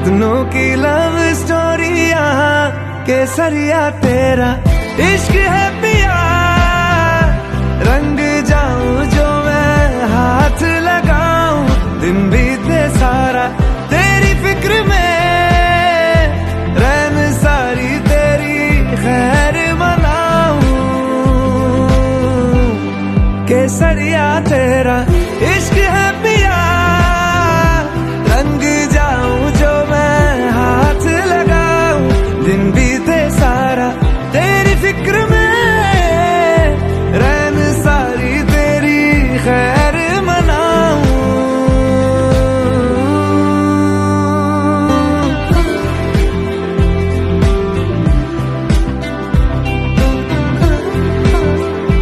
कितनों की love story यहाँ केसरिया तेरा इश्क है पिया। रंग जाऊं जो मैं हाथ लगाऊं, दिन बीते सारा तेरी फिक्र में, रैन सारी तेरी खैर मनाऊं। केसरिया तेरा इश्क है